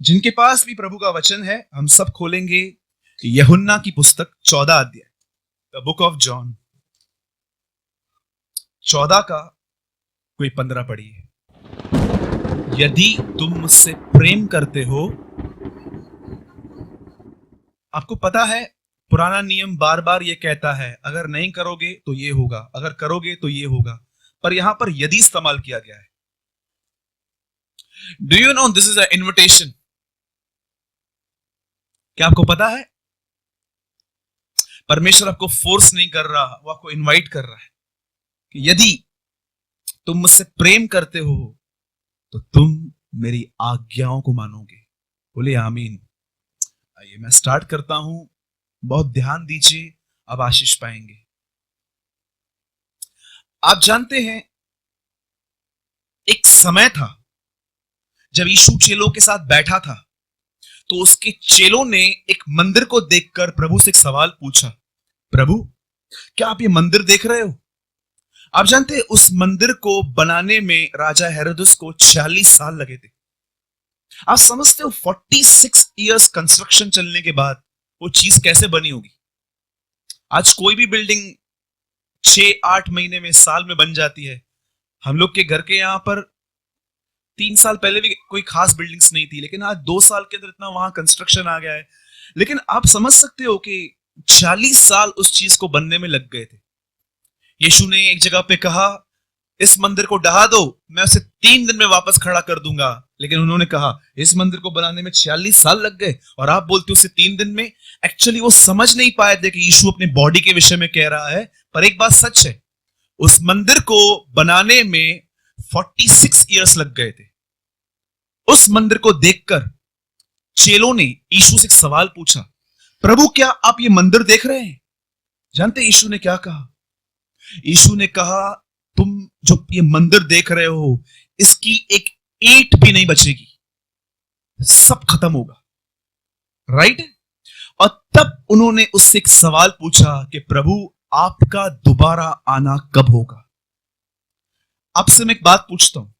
जिनके पास भी प्रभु का वचन है, हम सब खोलेंगे यूहन्ना की पुस्तक 14 अध्याय, द बुक ऑफ जॉन। 14 का कोई 15 पढ़िए। यदि तुम मुझसे प्रेम करते हो, आपको पता है पुराना नियम बार बार ये कहता है अगर नहीं करोगे तो ये होगा, अगर करोगे तो ये होगा, पर यहां पर यदि इस्तेमाल किया गया है। Do you know this is a invitation? क्या आपको पता है? परमेश्वर आपको फोर्स नहीं कर रहा, वो आपको इनवाइट कर रहा है कि यदि तुम मुझसे प्रेम करते हो तो तुम मेरी आज्ञाओं को मानोगे। बोले आमीन। आइए मैं स्टार्ट करता हूं, बहुत ध्यान दीजिए, अब आशीष पाएंगे। आप जानते हैं एक समय था जब यीशु चेलों के साथ बैठा था, तो उसके चेलों ने एक मंदिर को देखकर प्रभु से एक सवाल पूछा, प्रभु क्या आप ये मंदिर देख रहे हो? आप जानते हैं उस मंदिर को बनाने में राजा हेरोदेस को 46 साल लगे थे। आप समझते हो 46 इयर्स कंस्ट्रक्शन चलने के बाद वो चीज कैसे बनी होगी? आज कोई भी बिल्डिंग 6-8 महीने में, साल में बन जाती है। हम लोग के घर के यहां पर 3 साल पहले भी कोई खास बिल्डिंग्स नहीं थी, लेकिन आज 2 साल के अंदर इतना वहां कंस्ट्रक्शन आ गया है। लेकिन आप समझ सकते हो कि 40 साल उस चीज को बनने में लग गए थे। यीशु ने एक जगह पे कहा इस मंदिर को ढहा दो, मैं उसे 3 दिन में वापस खड़ा कर दूंगा। लेकिन उन्होंने कहा इस मंदिर को बनाने में 46 साल लग गए और आप बोलते हो उसे 3 दिन में। एक्चुअली वो समझ नहीं पाए थे कि यीशु अपने बॉडी के विषय में कह रहा है, पर एक बात सच है, उस मंदिर को बनाने में 46 इयर्स लग गए थे। उस मंदिर को देखकर चेलों ने यीशु से एक सवाल पूछा, प्रभु क्या आप ये मंदिर देख रहे हैं? जानते यीशु ने क्या कहा? यीशु ने कहा तुम जो ये मंदिर देख रहे हो, इसकी एक ईंट भी नहीं बचेगी, सब खत्म होगा। राइट? और तब उन्होंने उससे एक सवाल पूछा कि प्रभु आपका दोबारा आना कब होगा? आपसे मैं एक बात पूछता हूं,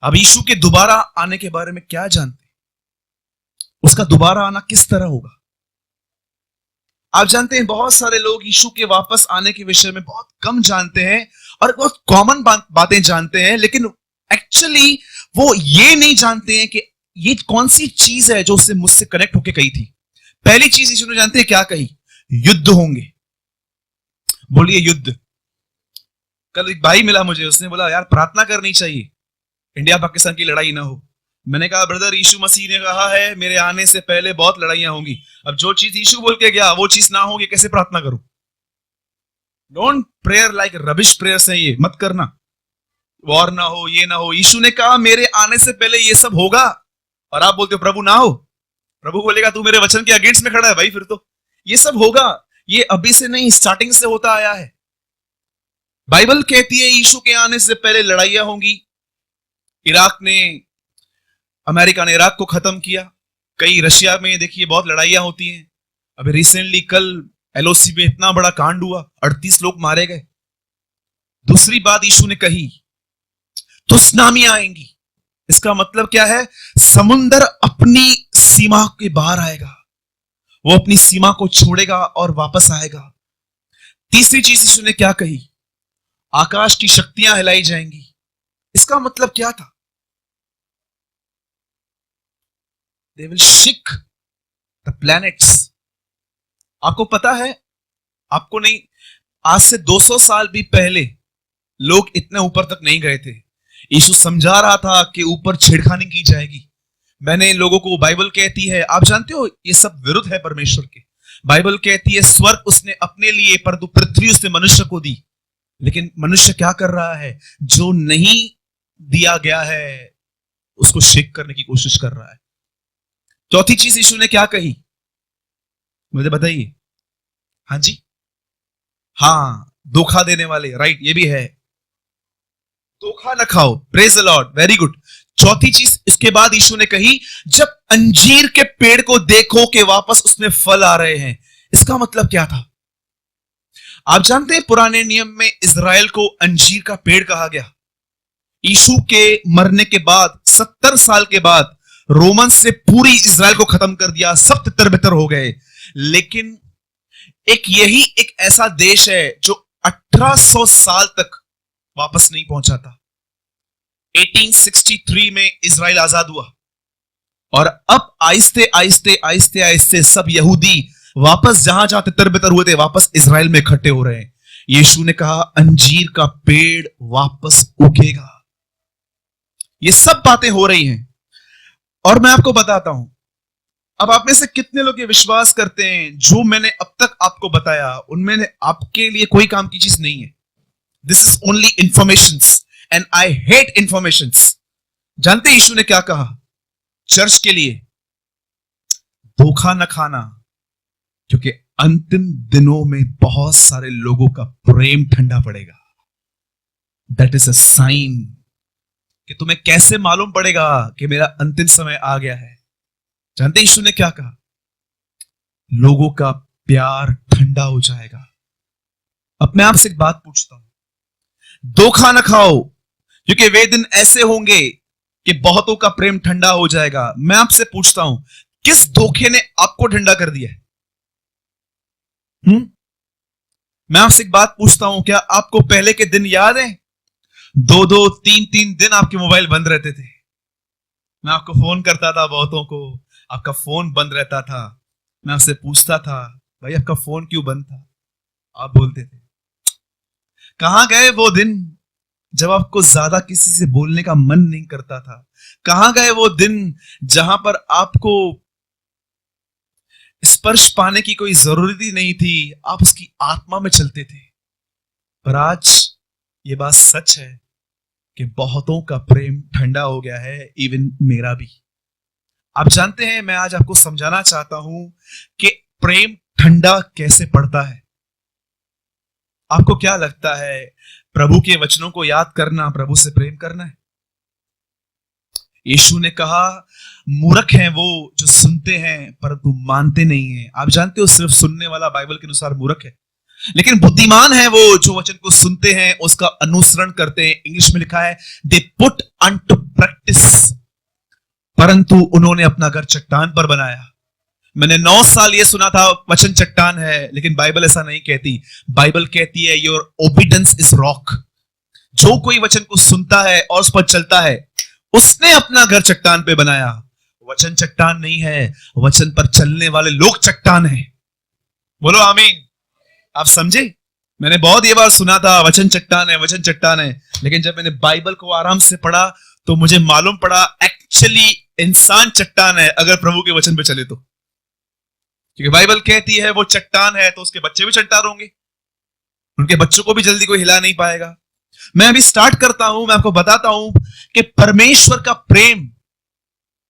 अब यीशु के दोबारा आने के बारे में क्या जानते हैं? उसका दोबारा आना किस तरह होगा? आप जानते हैं बहुत सारे लोग यीशु के वापस आने के विषय में बहुत कम जानते हैं और बहुत कॉमन बातें जानते हैं, लेकिन एक्चुअली वो ये नहीं जानते हैं कि ये कौन सी चीज है जो उससे मुझसे कनेक्ट होके कही थी। पहली चीज यीशु ने जानते हैं क्या कही? युद्ध होंगे। बोलिए युद्ध। कल एक भाई मिला मुझे, उसने बोला यार प्रार्थना करनी चाहिए इंडिया पाकिस्तान की लड़ाई ना हो। मैंने कहा ब्रदर यीशु मसीह ने कहा है मेरे आने से पहले बहुत लड़ाइयां होंगी। अब जो चीज यीशु बोल के गया वो चीज ना होगी, कैसे प्रार्थना करूं? Don't prayer like rubbish prayers है ये, मत करना। वॉर ना हो, ये ना हो। यीशु ने कहा मेरे आने से पहले ये सब होगा और आप बोलते हो प्रभु ना हो। प्रभु बोलेगा तू मेरे वचन के अगेंस्ट में खड़ा है भाई, फिर तो ये सब होगा। ये अभी से नहीं, स्टार्टिंग से होता आया है। बाइबल कहती है यीशु के आने से पहले लड़ाइयां होंगी। अमेरिका ने इराक को खत्म किया। कई रशिया में देखिए बहुत लड़ाइयां होती हैं। अभी रिसेंटली कल एलओसी में इतना बड़ा कांड हुआ, 38 लोग मारे गए। दूसरी बात यीशु ने कही तो सुनामियां आएंगी। इसका मतलब क्या है? समुंदर अपनी सीमा के बाहर आएगा, वो अपनी सीमा को छोड़ेगा और वापस आएगा। तीसरी चीज यीशु ने क्या कही? आकाश की शक्तियां हिलाई जाएंगी। इसका मतलब क्या था? They will shake the planets. आपको पता है, आपको नहीं, आज से 200 साल भी पहले लोग इतने ऊपर तक नहीं गए थे। यीशु समझा रहा था कि ऊपर छेड़खानी की जाएगी। मैंने लोगों को, बाइबल कहती है, आप जानते हो ये सब विरुद्ध है परमेश्वर के। बाइबल कहती है स्वर्ग उसने अपने लिए, परंतु पृथ्वी उसने मनुष्य को दी। लेकिन मनुष्य क्या कर रहा है? जो नहीं दिया गया है उसको शेक करने की कोशिश कर रहा है। चौथी चीज यीशु ने क्या कही? मुझे बताइए। हाँ जी, हाँ, धोखा देने वाले। राइट, ये भी है। धोखा न खाओ। Praise the Lord, very good. चौथी चीज इसके बाद यीशु ने कही जब अंजीर के पेड़ को देखो कि वापस उसमें फल आ रहे हैं। इसका मतलब क्या था? आप जानते हैं पुराने नियम में इज़राइल को अंजीर का पेड़ कहा गया। यीशु के मरने के बाद 70 साल के बाद रोमन्स ने पूरी इज़राइल को खत्म कर दिया, सब तितर बितर हो गए। लेकिन यही एक ऐसा देश है जो 1800 साल तक वापस नहीं पहुंचा था। 1863 में इज़राइल आजाद हुआ और अब आहिस्ते आहिस्ते आहिस्ते आहिस्ते सब यहूदी वापस जहां जहां तितर बितर हुए थे वापस इज़राइल में इकट्ठे हो रहे हैं। यीशु ने कहा अंजीर का पेड़ वापस उगेगा। ये सब बातें हो रही हैं और मैं आपको बताता हूं, अब आप में से कितने लोग ये विश्वास करते हैं जो मैंने अब तक आपको बताया उनमें आपके लिए कोई काम की चीज नहीं है। This is only information and I hate information. जानते यीशु ने क्या कहा चर्च के लिए? धोखा न खाना, क्योंकि अंतिम दिनों में बहुत सारे लोगों का प्रेम ठंडा पड़ेगा। दैट इज अ साइन कि तुम्हें कैसे मालूम पड़ेगा कि मेरा अंतिम समय आ गया है। जानते यीशु ने क्या कहा? लोगों का प्यार ठंडा हो जाएगा। अब मैं आपसे एक बात पूछता हूं, धोखा न खाओ क्योंकि वे दिन ऐसे होंगे कि बहुतों का प्रेम ठंडा हो जाएगा। मैं आपसे पूछता हूं, किस धोखे ने आपको ठंडा कर दिया है? मैं आपसे एक बात पूछता हूं, क्या आपको पहले के दिन याद है? 2-2, 3-3 दिन आपके मोबाइल बंद रहते थे। मैं आपको फोन करता था, बहुतों को आपका फोन बंद रहता था। मैं आपसे पूछता था भाई आपका फोन क्यों बंद था? आप बोलते थे। कहां गए वो दिन जब आपको ज्यादा किसी से बोलने का मन नहीं करता था? कहां गए वो दिन जहां पर आपको स्पर्श पाने की कोई जरूरत ही नहीं थी, आप उसकी आत्मा में चलते थे? पर आज ये बात सच है कि बहुतों का प्रेम ठंडा हो गया है, इवन मेरा भी। आप जानते हैं, मैं आज आपको समझाना चाहता हूं कि प्रेम ठंडा कैसे पड़ता है। आपको क्या लगता है प्रभु के वचनों को याद करना प्रभु से प्रेम करना है? यीशु ने कहा मूर्ख हैं वो जो सुनते हैं परंतु मानते नहीं हैं। आप जानते हो सिर्फ सुनने वाला बाइबल के अनुसार मूर्ख है, लेकिन बुद्धिमान है वो जो वचन को सुनते हैं उसका अनुसरण करते हैं। इंग्लिश में लिखा है दे पुट अनटू प्रैक्टिस। परंतु उन्होंने अपना घर चट्टान पर बनाया। मैंने 9 साल ये सुना था वचन चट्टान है, लेकिन बाइबल ऐसा नहीं कहती। बाइबल कहती है योर ओबीडियंस इज रॉक। जो कोई वचन को सुनता है और उस पर चलता है उसने अपना घर चट्टान पे बनाया। वचन चट्टान नहीं है, वचन पर चलने वाले लोग चट्टान हैं। बोलो आमीन। आप समझे? मैंने बहुत ये बार सुना था वचन चट्टान है, वचन चट्टान है, लेकिन जब मैंने बाइबल को आराम से पढ़ा तो मुझे मालूम पड़ा एक्चुअली इंसान चट्टान है अगर प्रभु के वचन पे चले तो। क्योंकि बाइबल कहती है वो चट्टान है तो उसके बच्चे भी चट्टान होंगे, उनके बच्चों को भी जल्दी कोई हिला नहीं पाएगा। मैं अभी स्टार्ट करता हूं, मैं आपको बताता हूं कि परमेश्वर का प्रेम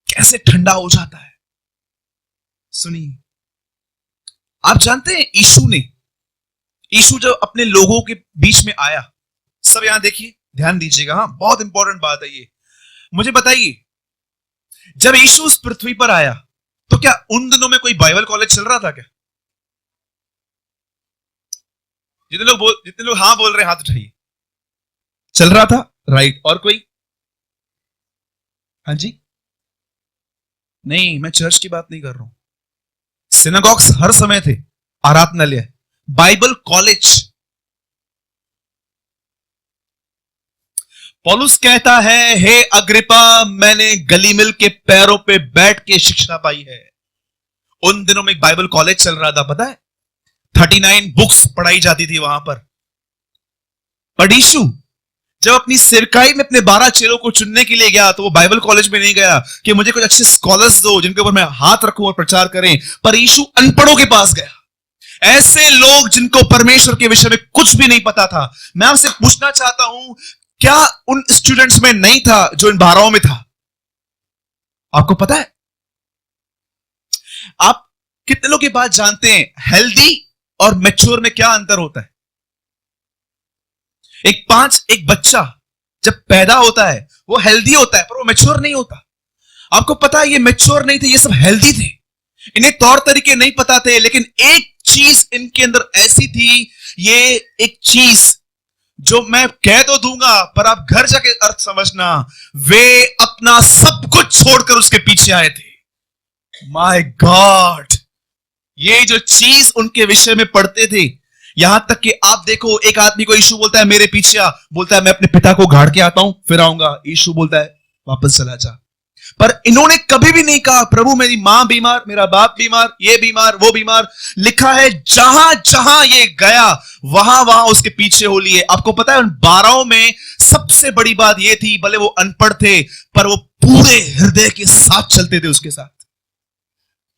कैसे ठंडा हो जाता है। सुनिए, आप जानते हैं यीशु जब अपने लोगों के बीच में आया, सब यहां देखिए, ध्यान दीजिएगा, हाँ बहुत इंपॉर्टेंट बात है ये। मुझे बताइए, जब यीशु उस पृथ्वी पर आया तो क्या उन दिनों में कोई बाइबल कॉलेज चल रहा था क्या? जितने लोग हाँ बोल रहे हैं हाथ उठाइए। चल रहा था, राइट। और कोई? हाँ जी, नहीं, मैं चर्च की बात नहीं कर रहा हूं। सिनेगॉग्स हर समय थे, आराधनालय, बाइबल कॉलेज। पौलुस कहता है हे अग्रिपा, मैंने गलीमिल के पैरों पे बैठ के शिक्षा पाई है। उन दिनों में एक बाइबल कॉलेज चल रहा था, पता है? 39 बुक्स पढ़ाई जाती थी वहां पर। पर यीशु जब अपनी सेवकाई में अपने 12 चेलों को चुनने के लिए गया तो वो बाइबल कॉलेज में नहीं गया कि मुझे कुछ अच्छे स्कॉलर्स दो जिनके ऊपर मैं हाथ रखूं और प्रचार करें। पर यीशु अनपढ़ों के पास गया, ऐसे लोग जिनको परमेश्वर के विषय में कुछ भी नहीं पता था। मैं आपसे पूछना चाहता हूं, क्या उन स्टूडेंट्स में नहीं था जो इन 12 में था? आपको पता है? आप कितने लोग ये बात जानते हैं हेल्दी और मैच्योर में क्या अंतर होता है? एक बच्चा जब पैदा होता है वो हेल्दी होता है पर वो मैच्योर नहीं होता। आपको पता है ये मैच्योर नहीं थे, ये सब हेल्दी थे। इन्हें तौर तरीके नहीं पता थे, लेकिन एक चीज इनके अंदर ऐसी थी, ये एक चीज जो मैं कह तो दूंगा पर आप घर जाके अर्थ समझना, वे अपना सब कुछ छोड़कर उसके पीछे आए थे। माय गॉड, ये जो चीज उनके विषय में पढ़ते थे, यहां तक कि आप देखो, एक आदमी को यीशु बोलता है मेरे पीछे आ, बोलता है मैं अपने पिता को गाड़ के आता हूं फिर आऊंगा। यीशु बोलता है वापस चला जा। पर इन्होंने कभी भी नहीं कहा प्रभु मेरी मां बीमार, मेरा बाप बीमार, ये बीमार, वो बीमार। लिखा है जहां जहां ये गया वहां वहां उसके पीछे हो लिए। आपको पता है उन 12 में सबसे बड़ी बात ये थी, भले वो अनपढ़ थे पर वो पूरे हृदय के साथ चलते थे उसके साथ।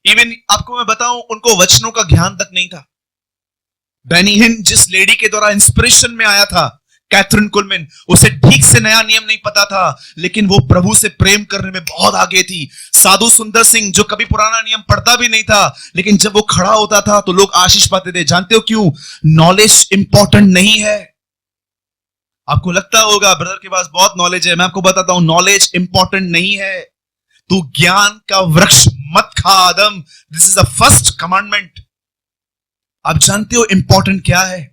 इवन आपको मैं बताऊं, उनको वचनों का ज्ञान तक नहीं था। बेनी हिन जिस लेडी के द्वारा इंस्पिरेशन में आया था, कैथरीन कुलमैन, उसे ठीक से नया नियम नहीं पता था, लेकिन वो प्रभु से प्रेम करने में बहुत आगे थी। साधु सुंदर सिंह जो कभी पुराना नियम पढ़ता भी नहीं था, लेकिन जब वो खड़ा होता था तो लोग आशीष पाते थे। जानते हो क्यों? नॉलेज इंपॉर्टेंट नहीं है। आपको लगता होगा ब्रदर के पास बहुत नॉलेज है, मैं आपको बताता हूं नॉलेज इंपॉर्टेंट नहीं है। तू ज्ञान का वृक्ष मत खा Adam, this is the first commandment. आप जानते हो इंपॉर्टेंट क्या है?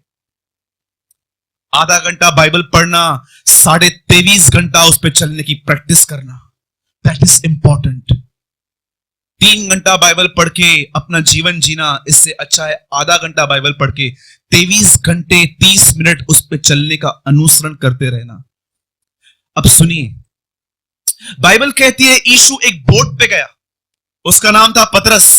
आधा घंटा बाइबल पढ़ना, 23.5 घंटा उस पर चलने की प्रैक्टिस करना, दैट इज इंपॉर्टेंट। 3 घंटा बाइबल पढ़ के अपना जीवन जीना, इससे अच्छा है आधा घंटा बाइबल पढ़ के 23 घंटे 30 मिनट उस पर चलने का अनुसरण करते रहना। अब सुनिए, बाइबल कहती है यीशु एक बोट पे गया, उसका नाम था पतरस,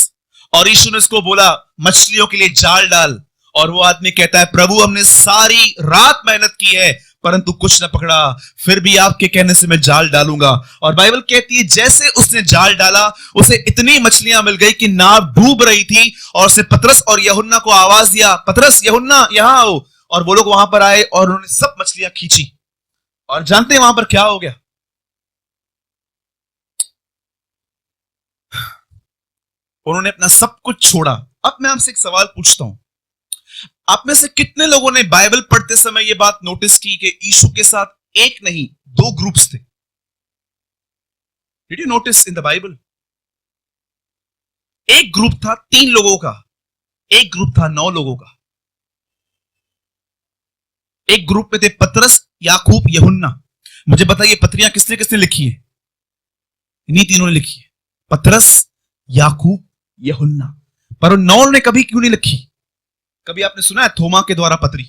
और यीशु ने उसको बोला मछलियों के लिए जाल डाल। और वो आदमी कहता है प्रभु हमने सारी रात मेहनत की है परंतु कुछ न पकड़ा, फिर भी आपके कहने से मैं जाल डालूंगा। और बाइबल कहती है जैसे उसने जाल डाला उसे इतनी मछलियां मिल गई कि नाव डूब रही थी, और उसने पतरस और यूहन्ना को आवाज दिया, पतरस यूहन्ना यहां आओ। और वो लोग वहां पर आए और उन्होंने सब मछलियां खींची। और जानते हैं वहां पर क्या हो गया? उन्होंने अपना सब कुछ छोड़ा। अब मैं आपसे एक सवाल पूछता हूं, आप में से कितने लोगों ने बाइबल पढ़ते समय यह बात नोटिस की कि यीशु के साथ एक नहीं 2 ग्रुप्स थे? Did you notice in the Bible? एक ग्रुप था 3 लोगों का, एक ग्रुप था 9 लोगों का। एक ग्रुप में थे पतरस, याकूब, यूहन्ना। मुझे बताइए पत्रियां किसने किसने लिखी है? इन्हीं तीनों ने लिखी है, पतरस, याकूब, यूहन्ना। पर उन 9 ने कभी क्यों नहीं लिखी? कभी आपने सुना है थोमा के द्वारा पत्री?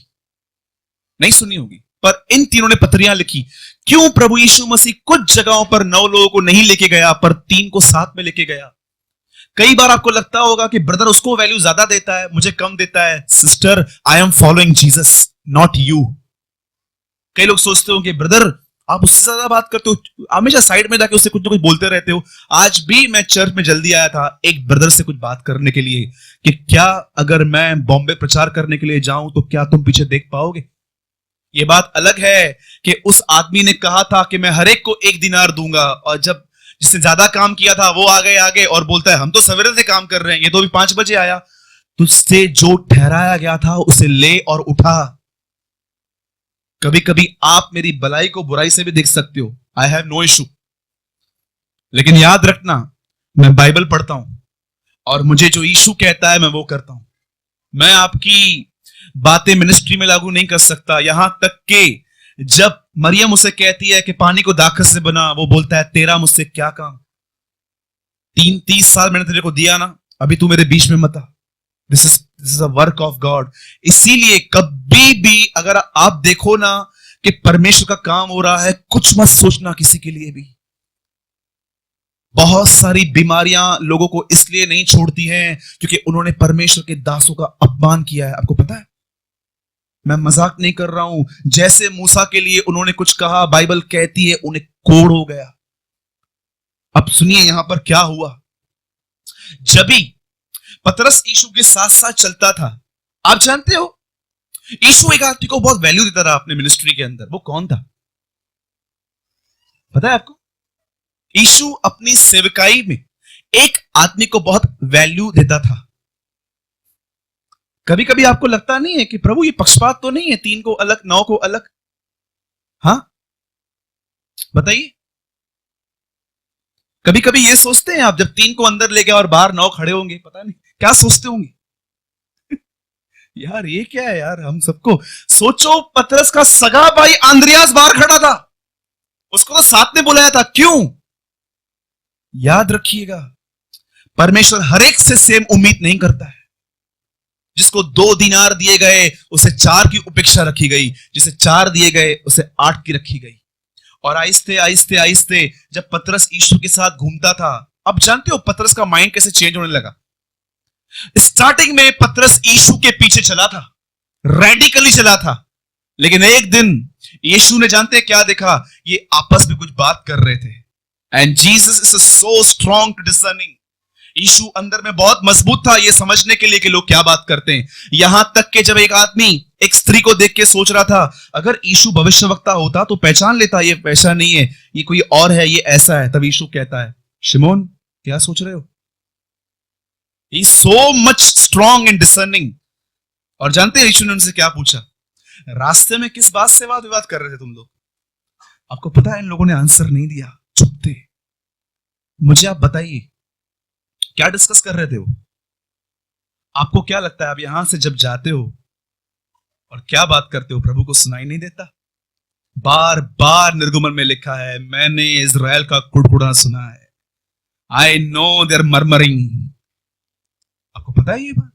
नहीं सुनी होगी, पर इन तीनों ने पत्रियां लिखी। क्यों प्रभु यीशु मसीह कुछ जगहों पर 9 लोगों को नहीं लेके गया पर 3 को साथ में लेके गया? कई बार आपको लगता होगा कि ब्रदर उसको वैल्यू ज्यादा देता है, मुझे कम देता है। Sister, I am following Jesus not you. कई लोग सोचते हो कि ब्रदर आप उससे ज्यादा बात करते हो, हमेशा साइड में जाके उससे कुछ ना कुछ बोलते रहते हो। आज भी मैं चर्च में जल्दी आया था एक ब्रदर से कुछ बात करने के लिए कि क्या अगर मैं बॉम्बे प्रचार करने के लिए जाऊं तो क्या तुम पीछे देख पाओगे? ये बात अलग है कि उस आदमी ने कहा था कि मैं हर एक को 1 दिनार दूंगा, और जब जिसने ज्यादा काम किया था वो आगे और बोलता है हम तो सवेरे से काम कर रहे हैं, ये तो अभी 5 बजे आया। तुझसे जो ठहराया गया था उसे ले और उठा। कभी कभी आप मेरी भलाई को बुराई से भी देख सकते हो, आई हैव नो इशू, लेकिन याद रखना मैं बाइबल पढ़ता हूं और मुझे जो यीशु कहता है मैं वो करता हूं। मैं आपकी बातें मिनिस्ट्री में लागू नहीं कर सकता। यहां तक कि जब मरियम उसे कहती है कि पानी को दाखरस से बना, वो बोलता है तेरा मुझसे क्या काम? 30 साल मैंने तेरे को दिया ना, अभी तू मेरे बीच में मत आ। This is a work of God. इसीलिए कभी भी अगर आप देखो ना कि परमेश्वर का काम हो रहा है, कुछ मत सोचना किसी के लिए भी। बहुत सारी बीमारियां लोगों को इसलिए नहीं छोड़ती हैं क्योंकि उन्होंने परमेश्वर के दासों का अपमान किया है। आपको पता है, मैं मजाक नहीं कर रहा हूं। जैसे मूसा के लिए उन्होंने कुछ कहा, बाइबल कहती है उन्हें कोड़ हो गया। अब सुनिए यहां पर क्या हुआ। जब भी पतरस यीशु के साथ साथ चलता था, आप जानते हो यीशु एक आदमी को बहुत वैल्यू देता रहा अपने मिनिस्ट्री के अंदर। वो कौन था पता है आपको? यीशु अपनी सेवकाई में एक आदमी को बहुत वैल्यू देता था। कभी कभी आपको लगता नहीं है कि प्रभु ये पक्षपात तो नहीं है, 3 को अलग 9 को अलग? हाँ बताइए, कभी कभी ये सोचते हैं आप जब 3 को अंदर ले गए और बाहर 9 खड़े होंगे, पता नहीं क्या सोचते होंगे? यार ये क्या है यार, हम सबको सोचो, पतरस का सगा भाई आंद्रियास बाहर खड़ा था, उसको तो साथ में बुलाया था, क्यों? याद रखिएगा, परमेश्वर हर एक से सेम उम्मीद नहीं करता है। जिसको 2 दिनार दिए गए उसे 4 की उपेक्षा रखी गई, जिसे 4 दिए गए उसे 8 की रखी गई। और आहिस्ते आहिस्ते आहिस्ते जब पतरस यीशु के साथ घूमता था, अब जानते हो पतरस का माइंड कैसे चेंज होने लगा। स्टार्टिंग में पतरस यीशु के पीछे चला था, रेडिकली चला था, लेकिन एक दिन यीशु ने जानते हैं क्या देखा, ये आपस में कुछ बात कर रहे थे। And Jesus is so strong to discerning. यीशु अंदर में बहुत मजबूत था ये समझने के लिए कि लोग क्या बात करते हैं। यहां तक कि जब एक आदमी एक स्त्री को देख के सोच रहा था, अगर यीशु भविष्यवक्ता होता तो पहचान लेता, ये वैसा नहीं है, ये कोई और है, ये ऐसा है। तब यीशु कहता है, शिमोन क्या सोच रहे हो? He is so much strong and discerning। और जानते हैं यीशु ने उनसे क्या पूछा? रास्ते में किस बात से वाद विवाद कर रहे थे तुम लोग? आपको पता है इन लोगों ने आंसर नहीं दिया, चुप थे। मुझे आप बताइए क्या डिस्कस कर रहे थे वो? आपको क्या लगता है आप यहां से जब जाते हो और क्या बात करते हो, प्रभु को सुनाई नहीं देता? बार बार निर्गमन में लिखा है, मैंने इज़राइल का कुड़कुड़ा सुना है। I know their murmuring. आपको पता है ये बात?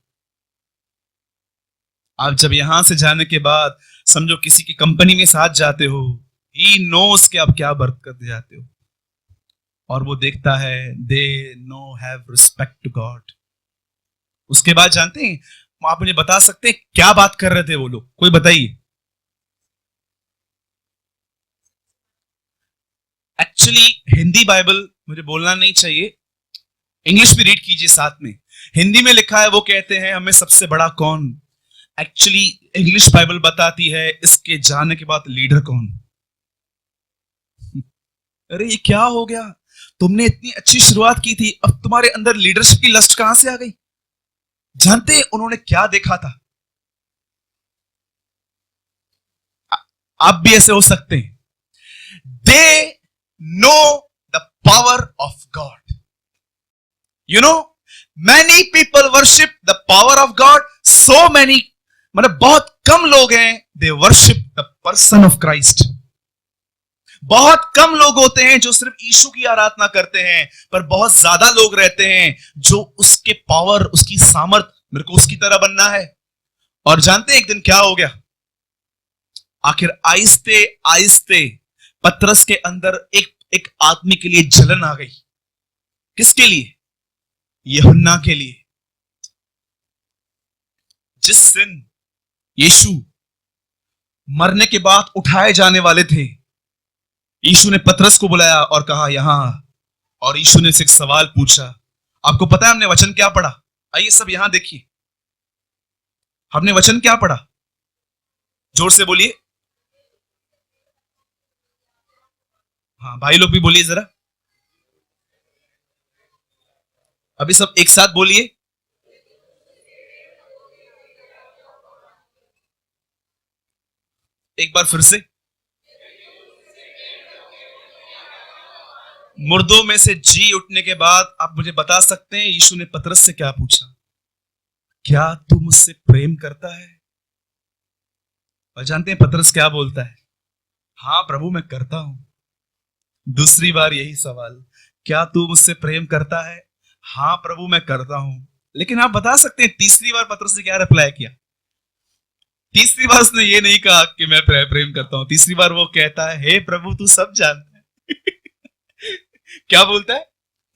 आप जब यहां से जाने के बाद समझो किसी की कंपनी में साथ जाते हो, ही नोस कि आप क्या बर्त करते जाते हो, और वो देखता है they no have respect to God. उसके बाद जानते हैं, आप मुझे बता सकते हैं क्या बात कर रहे थे वो लोग? कोई बताइए। एक्चुअली हिंदी बाइबल मुझे बोलना नहीं चाहिए, इंग्लिश में रीड कीजिए साथ में। हिंदी में लिखा है, वो कहते हैं हमें सबसे बड़ा कौन। एक्चुअली इंग्लिश बाइबल बताती है इसके जाने के बाद लीडर कौन। अरे ये क्या हो गया, तुमने इतनी अच्छी शुरुआत की थी, अब तुम्हारे अंदर लीडरशिप की लस्ट कहां से आ गई? जानते हैं उन्होंने क्या देखा था? आप भी ऐसे हो सकते हैं। They know the power of God. You know, many people worship the power of God, so many, मतलब बहुत कम लोग हैं they worship the person of Christ. बहुत कम लोग होते हैं जो सिर्फ यीशु की आराधना करते हैं, पर बहुत ज्यादा लोग रहते हैं जो उसके पावर, उसकी सामर्थ, मेरे को उसकी तरह बनना है। और जानते हैं एक दिन क्या हो गया? आखिर आहिस्ते आहिस्ते पतरस के अंदर एक आदमी के लिए जलन आ गई। किसके लिए? यूहन्ना के लिए। जिस दिन यीशु मरने के बाद उठाए जाने वाले थे, यीशु ने पतरस को बुलाया और कहा यहां, और यीशु ने एक सवाल पूछा। आपको पता है हमने वचन क्या पढ़ा? आइए सब यहां देखिए, हमने वचन क्या पढ़ा? जोर से बोलिए। हाँ भाई लोग भी बोलिए जरा, अभी सब एक साथ बोलिए। एक बार फिर से। मुर्दों में से जी उठने के बाद आप मुझे बता सकते हैं यीशु ने पतरस से क्या पूछा? क्या तू मुझसे प्रेम करता है? और जानते हैं पतरस क्या बोलता है? हाँ प्रभु मैं करता हूं। दूसरी बार यही सवाल, क्या तू मुझसे प्रेम करता है? हाँ प्रभु मैं करता हूं। लेकिन आप बता सकते हैं तीसरी बार पतरस ने क्या रिप्लाई किया? तीसरी बार उसने ये नहीं कहा कि मैं प्रेम करता हूं, तीसरी बार वो कहता है हे प्रभु तू सब जानता है। क्या बोलता है?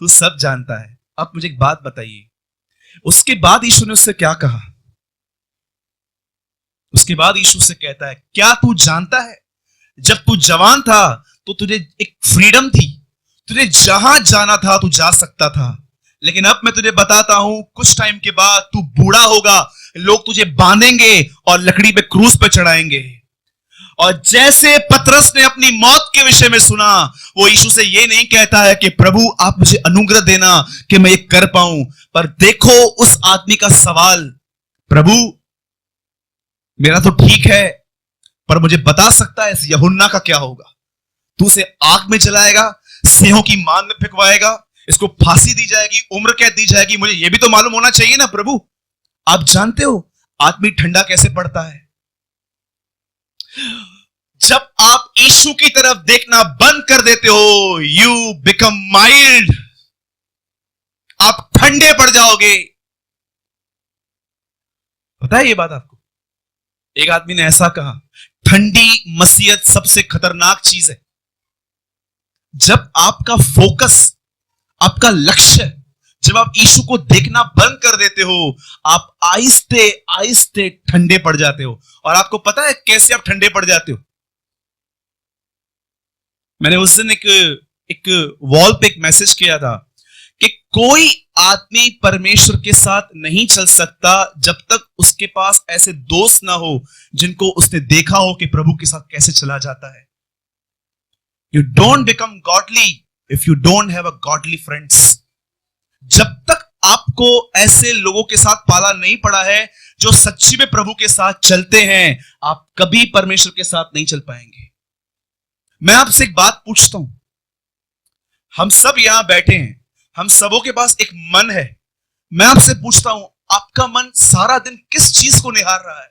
तू सब जानता है। अब मुझे एक बात बताइए, उसके बाद यीशु ने उससे क्या कहा? उसके बाद यीशु से कहता है क्या तू जानता है जब तू जवान था तो तुझे एक फ्रीडम थी, तुझे जहां जाना था तू जा सकता था, लेकिन अब मैं तुझे बताता हूं कुछ टाइम के बाद तू बूढ़ा होगा, लोग तुझे बांधेंगे और लकड़ी पे क्रूस पे चढ़ाएंगे। और जैसे पतरस ने अपनी मौत के विषय में सुना, वो यीशु से ये नहीं कहता है कि प्रभु आप मुझे अनुग्रह देना कि मैं ये कर पाऊं, पर देखो उस आदमी का सवाल, प्रभु मेरा तो ठीक है पर मुझे बता सकता है इस यूहन्ना का क्या होगा? तू उसे आग में जलाएगा, सिंहों की मान में फेंकवाएगा, इसको फांसी दी जाएगी, उम्र कैद दी जाएगी, मुझे यह भी तो मालूम होना चाहिए ना प्रभु। आप जानते हो आदमी ठंडा कैसे पड़ता है? जब आप यीशु की तरफ देखना बंद कर देते हो, यू बिकम माइल्ड, आप ठंडे पड़ जाओगे। पता है ये बात आपको? एक आदमी ने ऐसा कहा, ठंडी मसीहत सबसे खतरनाक चीज है। जब आपका फोकस, आपका लक्ष्य, जब आप यीशु को देखना बंद कर देते हो, आप आहिस्ते आहिस्ते ठंडे पड़ जाते हो। और आपको पता है कैसे आप ठंडे पड़ जाते हो? मैंने उस दिन एक वॉल पे एक मैसेज किया था कि कोई आदमी परमेश्वर के साथ नहीं चल सकता जब तक उसके पास ऐसे दोस्त ना हो जिनको उसने देखा हो कि प्रभु के साथ कैसे चला जाता है। You don't become godly if you don't have a godly friends. जब तक आपको ऐसे लोगों के साथ पाला नहीं पड़ा है जो सच्ची में प्रभु के साथ चलते हैं, आप कभी परमेश्वर के साथ नहीं चल पाएंगे। मैं आपसे एक बात पूछता हूं, हम सब यहां बैठे हैं, हम सबों के पास एक मन है। मैं आपसे पूछता हूं, आपका मन सारा दिन किस चीज को निहार रहा है?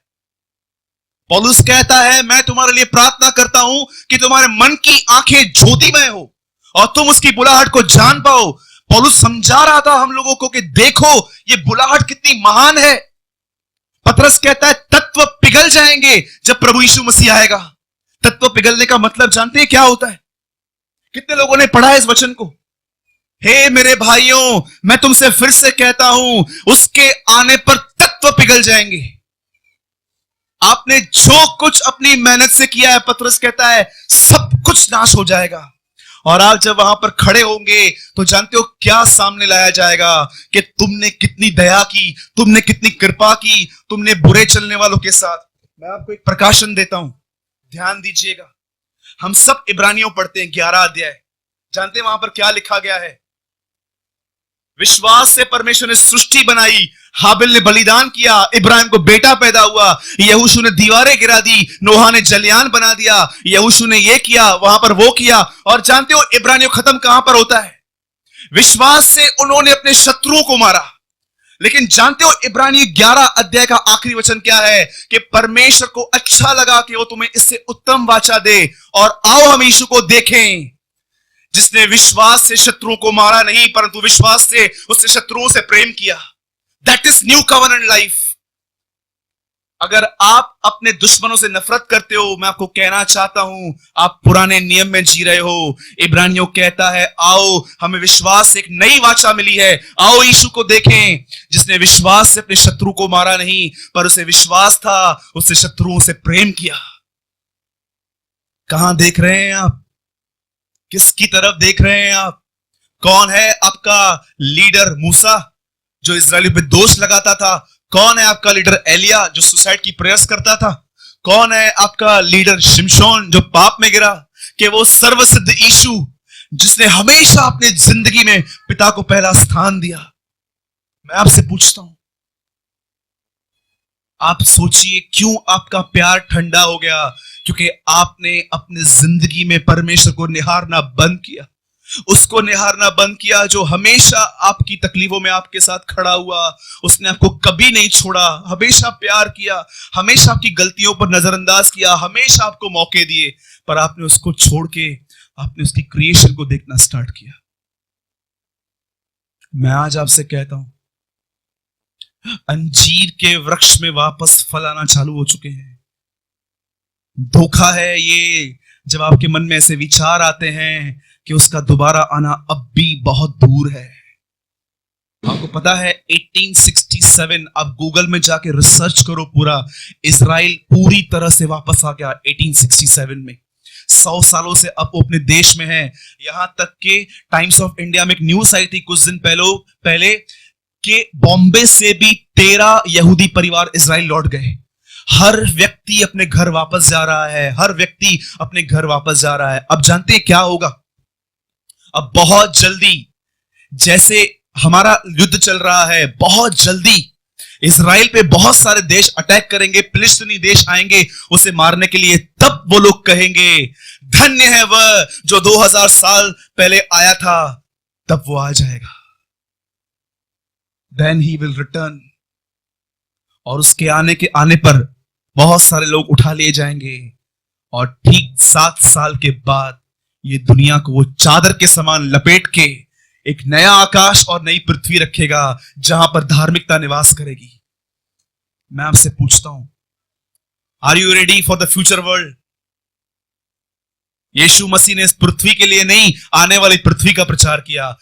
पौलुस कहता है, मैं तुम्हारे लिए प्रार्थना करता हूं कि तुम्हारे मन की आंखें ज्योतिमय हो और तुम उसकी बुलाहट को जान पाओ। पौलुस समझा रहा था हम लोगों को कि देखो ये बुलाहट कितनी महान है। पतरस कहता है, तत्व पिघल जाएंगे जब प्रभु यीशु मसीह आएगा। तत्व पिघलने का मतलब जानते हैं क्या होता है? कितने लोगों ने पढ़ा है इस वचन को? हे मेरे भाइयों, मैं तुमसे फिर से कहता हूं, उसके आने पर तत्व पिघल जाएंगे। आपने जो कुछ अपनी मेहनत से किया है, पतरस कहता है, सब कुछ नाश हो जाएगा। और आप जब वहां पर खड़े होंगे तो जानते हो क्या सामने लाया जाएगा कि तुमने कितनी दया की, तुमने कितनी कृपा की, तुमने बुरे चलने वालों के साथ। मैं आपको एक प्रकाशन देता हूं, ध्यान दीजिएगा। हम सब इब्रानियों पढ़ते हैं 11 अध्याय। जानते हैं वहां पर क्या लिखा गया है? विश्वास से परमेश्वर ने सृष्टि बनाई, हाबिल ने बलिदान किया, इब्राहिम को बेटा पैदा हुआ, यहोशू ने दीवारें गिरा दी, नोहा ने जलयान बना दिया, यहोशू ने ये किया, वहां पर वो किया। और जानते हो इब्रानियों खत्म कहां पर होता है? विश्वास से उन्होंने अपने शत्रुओं को मारा। लेकिन जानते हो इब्रानी 11 अध्याय का आखिरी वचन क्या है? कि परमेश्वर को अच्छा लगा कि वो तुम्हें इससे उत्तम वाचा दे, और आओ हम यीशु को देखें जिसने विश्वास से शत्रुओं को मारा नहीं, परंतु विश्वास से उसने शत्रुओं से प्रेम किया। That is new covenant life. अगर आप अपने दुश्मनों से नफरत करते हो, मैं आपको कहना चाहता हूं, आप पुराने नियम में जी रहे हो। इब्रानियों कहता है, आओ हमें विश्वास से एक नई वाचा मिली है, आओ यीशु को देखें जिसने विश्वास से अपने शत्रु को मारा नहीं, पर उसे विश्वास था, उसने शत्रुओं से प्रेम किया। कहां देख रहे हैं आप? किसकी तरफ देख रहे हैं आप? कौन है आपका लीडर मूसा जो इजरायली पे दोष लगाता था? कौन है आपका लीडर एलिया जो सुसाइड की प्रेयर्स करता था? कौन है आपका लीडर शिमशोन जो पाप में गिरा? कि वो सर्वसिद्ध यीशु जिसने हमेशा अपनी जिंदगी में पिता को पहला स्थान दिया। मैं आपसे पूछता हूं, आप सोचिए क्यों आपका प्यार ठंडा हो गया? क्योंकि आपने अपनी जिंदगी में परमेश्वर को निहारना बंद किया। उसको निहारना बंद किया जो हमेशा आपकी तकलीफों में आपके साथ खड़ा हुआ। उसने आपको कभी नहीं छोड़ा, हमेशा प्यार किया, हमेशा आपकी गलतियों पर नजरअंदाज किया, हमेशा आपको मौके दिए, पर आपने उसको छोड़ के आपने उसकी क्रिएशन को देखना स्टार्ट किया। मैं आज आपसे कहता हूं, अंजीर के वृक्ष में वापस फल आना चालू हो चुके हैं। धोखा है ये जब आपके मन में ऐसे विचार आते हैं कि उसका दोबारा आना अब भी बहुत दूर है। आपको पता है 1867, आप गूगल में जाके रिसर्च करो, पूरा इजराइल पूरी तरह से वापस आ गया 1867 में। 100 सालों से अब वो अपने देश में है। यहां तक के टाइम्स ऑफ इंडिया में एक न्यूज आई थी कुछ दिन पहले कि बॉम्बे से भी 13 यहूदी परिवार इजराइल लौट गए। हर व्यक्ति अपने घर वापस जा रहा है, हर व्यक्ति अपने घर वापस जा रहा है। अब जानते हैं क्या होगा? अब बहुत जल्दी, जैसे हमारा युद्ध चल रहा है, बहुत जल्दी इजराइल पे बहुत सारे देश अटैक करेंगे, फिलिस्तीनी देश आएंगे उसे मारने के लिए। तब वो लोग कहेंगे, धन्य है वह जो 2000 साल पहले आया था। तब वो आ जाएगा। Then he will return। और उसके आने पर बहुत सारे लोग उठा लिए जाएंगे, और ठीक 7 साल के बाद ये दुनिया को वो चादर के समान लपेट के एक नया आकाश और नई पृथ्वी रखेगा जहां पर धार्मिकता निवास करेगी। मैं आपसे पूछता हूं, are you ready for the future world? यीशु मसीह ने इस पृथ्वी के लिए नहीं, आने वाली पृथ्वी का प्रचार किया।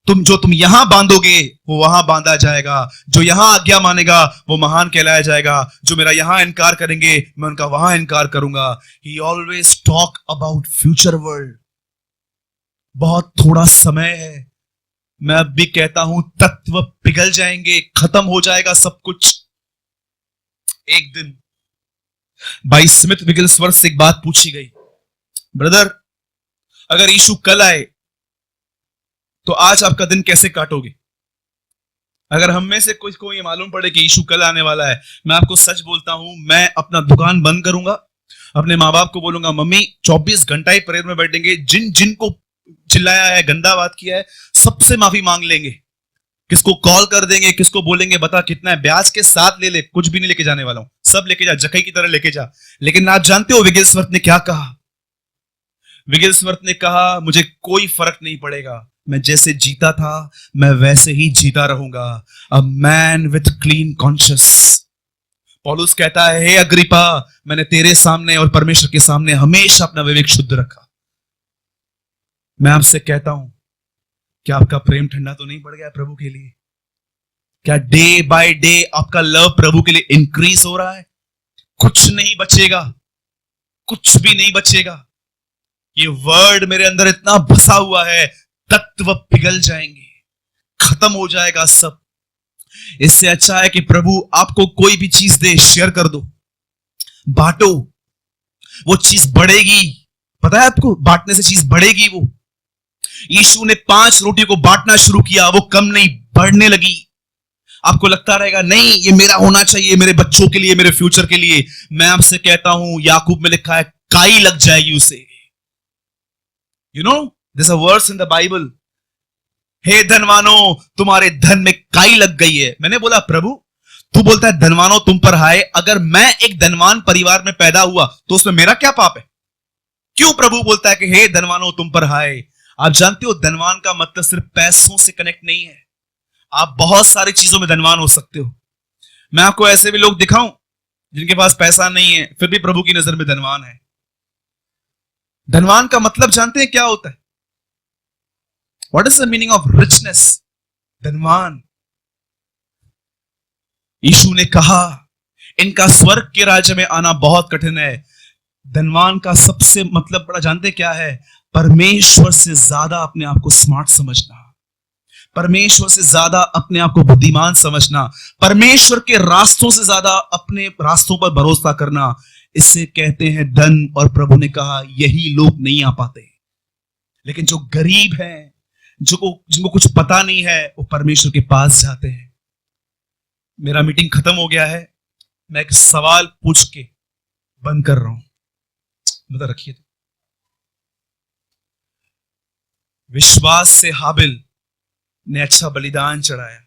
तुम यहां बांधोगे वो वहां बांधा जाएगा, जो यहां आज्ञा मानेगा वो महान कहलाया जाएगा, जो मेरा यहां इनकार करेंगे मैं उनका वहां इनकार करूंगा। ही always talk about future world. बहुत थोड़ा समय है, मैं अब भी कहता हूं तत्व पिघल जाएंगे, खत्म हो जाएगा सब कुछ। एक दिन भाई स्मिथ विगिल्सवर्थ से एक बात पूछी गई, ब्रदर अगर यीशु कल आए तो आज आपका दिन कैसे काटोगे? अगर हम में से कोई ये मालूम पड़े कि यीशु कल आने वाला है, मैं आपको सच बोलता हूं, मैं अपना दुकान बंद करूंगा, अपने माँ बाप को बोलूंगा मम्मी 24 घंटा ही प्रेयर में बैठेंगे, जिन को चिल्लाया है, गंदा बात किया है, सबसे माफी मांग लेंगे, किसको कॉल कर देंगे, किसको बोलेंगे बता कितना है, ब्याज के साथ ले ले, कुछ भी नहीं लेके जाने वाला हूं, सब लेके जा, जखई की तरह लेके जा। लेकिन आप जानते हो विगिल्सवर्थ ने क्या कहा? विगिल्सवर्थ ने कहा मुझे कोई फर्क नहीं पड़ेगा, मैं जैसे जीता था मैं वैसे ही जीता रहूंगा। A man with clean conscious. पौलुस कहता है, हे अग्रिपा, मैंने तेरे सामने और परमेश्वर के सामने हमेशा अपना विवेक शुद्ध रखा। मैं आपसे कहता हूं, क्या आपका प्रेम ठंडा तो नहीं पड़ गया प्रभु के लिए? क्या डे बाय डे आपका लव प्रभु के लिए इंक्रीज हो रहा है? कुछ नहीं बचेगा, कुछ भी नहीं बचेगा। ये वर्ड मेरे अंदर इतना बसा हुआ है, तत्व पिघल जाएंगे, खत्म हो जाएगा सब। इससे अच्छा है कि प्रभु आपको कोई भी चीज दे, शेयर कर दो, बांटो, वो चीज बढ़ेगी। पता है आपको, बांटने से चीज बढ़ेगी। वो यीशु ने 5 रोटी को बांटना शुरू किया, वो कम नहीं बढ़ने लगी। आपको लगता रहेगा नहीं ये मेरा होना चाहिए, मेरे बच्चों के लिए, मेरे फ्यूचर के लिए। मैं आपसे कहता हूं, याकूब में लिखा है काई लग जाएगी उसे। You know there's a verse in the Bible, हे धनवानो तुम्हारे धन में काई लग गई है। मैंने बोला प्रभु तू बोलता है धनवानो तुम पर हाय, अगर मैं एक धनवान परिवार में पैदा हुआ तो उसमें मेरा क्या पाप है? क्यों प्रभु बोलता है कि हे धनवानो तुम पर हाय? आप जानते हो धनवान का मतलब सिर्फ पैसों से कनेक्ट नहीं है, आप बहुत सारी चीजों में धनवान हो सकते हो। मैं आपको ऐसे भी लोग दिखाऊं जिनके पास पैसा नहीं है फिर भी प्रभु की नजर में धनवान है। धनवान का मतलब जानते हैं क्या होता है? What is the meaning of richness? धनवान। यीशु ने कहा इनका स्वर्ग के राज्य में आना बहुत कठिन है। धनवान का सबसे मतलब बड़ा जानते क्या है? परमेश्वर से ज्यादा अपने आप को स्मार्ट समझना, परमेश्वर से ज्यादा अपने आप को बुद्धिमान समझना, परमेश्वर के रास्तों से ज्यादा अपने रास्तों पर भरोसा करना, इससे कहते हैं धन। और प्रभु ने कहा यही लोग नहीं आ पाते। लेकिन जो गरीब हैं, जिनको कुछ पता नहीं है, वो परमेश्वर के पास जाते हैं। मेरा मीटिंग खत्म हो गया है, मैं एक सवाल पूछ के बंद कर रहा हूं, बता रखिए। तो विश्वास से हाबिल ने अच्छा बलिदान चढ़ाया,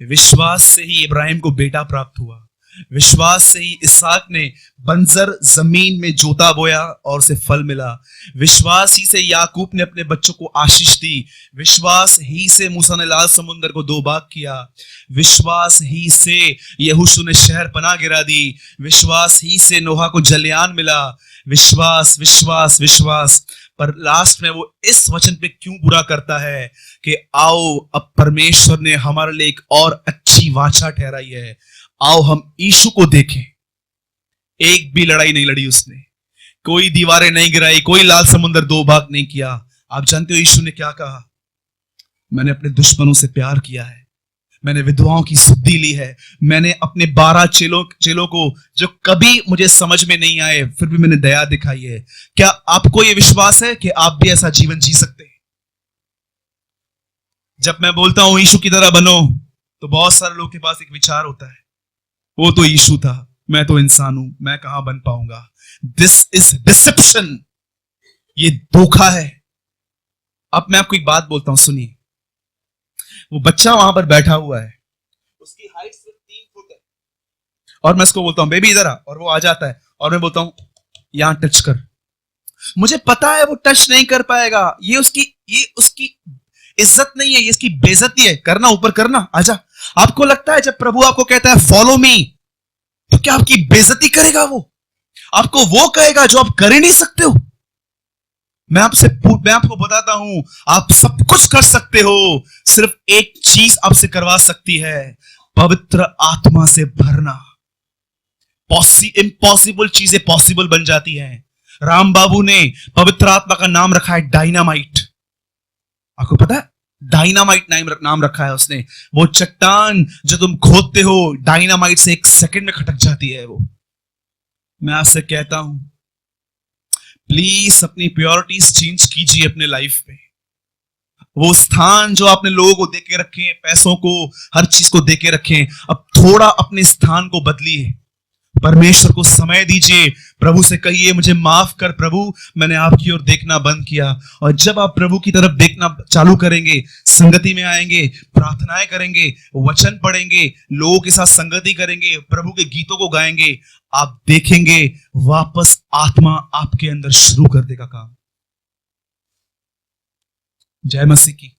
विश्वास से ही इब्राहिम को बेटा प्राप्त हुआ, विश्वास से ही इसहाक ने बंजर जमीन में जोता बोया और उसे फल मिला, विश्वास ही से याकूब ने अपने बच्चों को आशीष दी, विश्वास ही से मूसा ने लाल समुद्र को 2 भाग किया, विश्वास ही से यहोशू ने शहर पनाह गिरा दी, विश्वास ही से नोहा को जलयान मिला। विश्वास विश्वास विश्वास। पर लास्ट में वो इस वचन पे क्यों बुरा करता है कि आओ अब परमेश्वर ने हमारे लिए एक और अच्छी वाचा ठहराई है, आओ हम यीशु को देखें। एक भी लड़ाई नहीं लड़ी उसने, कोई दीवारें नहीं गिराई, कोई लाल समुद्र 2 भाग नहीं किया। आप जानते हो यीशु ने क्या कहा? मैंने अपने दुश्मनों से प्यार किया है, मैंने विधवाओं की सुधि ली है, मैंने अपने 12 चेलों को जो कभी मुझे समझ में नहीं आए फिर भी मैंने दया दिखाई है। क्या आपको यह विश्वास है कि आप भी ऐसा जीवन जी सकते हैं? जब मैं बोलता हूं यीशु की तरह बनो, तो बहुत सारे लोगों के पास एक विचार होता है, वो तो यीशु था, मैं तो इंसान हूं, मैं कहां बन पाऊंगा। दिस इज डिसेप्शन, ये धोखा है। अब मैं आपको एक बात बोलता हूं, सुनिए। वो बच्चा वहां पर बैठा हुआ है, उसकी हाइट सिर्फ 3 फुट है, और मैं उसको बोलता हूं बेबी इधर आ, और वो आ जाता है, और मैं बोलता हूं यहां टच कर। मुझे पता है वो टच नहीं कर पाएगा, ये उसकी इज्जत नहीं है, ये इसकी बेइज्जती है। करना, ऊपर करना, आजा। आपको लगता है जब प्रभु आपको कहता है फॉलो मी, तो क्या आपकी बेइज्जती करेगा वो? आपको वो कहेगा जो आप कर ही नहीं सकते हो। मैं आपको बताता हूं, आप सब कुछ कर सकते हो, सिर्फ एक चीज आपसे करवा सकती है, पवित्र आत्मा से भरना। इम्पॉसिबल चीजें पॉसिबल बन जाती हैं। राम बाबू ने पवित्र आत्मा का नाम रखा है डायनामाइट। आपको पता है, डायनामाइट नाम रखा है उसने। वो चट्टान जो तुम खोदते हो, डायनामाइट से 1 सेकंड में खटक जाती है वो। मैं आपसे कहता हूं, प्लीज अपनी प्रायोरिटीज चेंज कीजिए अपने लाइफ में। वो स्थान जो आपने लोगों को देके रखे, पैसों को, हर चीज को देके रखे, अब थोड़ा अपने स्थान को बदलिए। परमेश्वर को समय दीजिए। प्रभु से कहिए मुझे माफ कर प्रभु, मैंने आपकी ओर देखना बंद किया। और जब आप प्रभु की तरफ देखना चालू करेंगे, संगति में आएंगे, प्रार्थनाएं करेंगे, वचन पढ़ेंगे, लोगों के साथ संगति करेंगे, प्रभु के गीतों को गाएंगे, आप देखेंगे वापस आत्मा आपके अंदर शुरू कर देगा काम। जय मसीह की।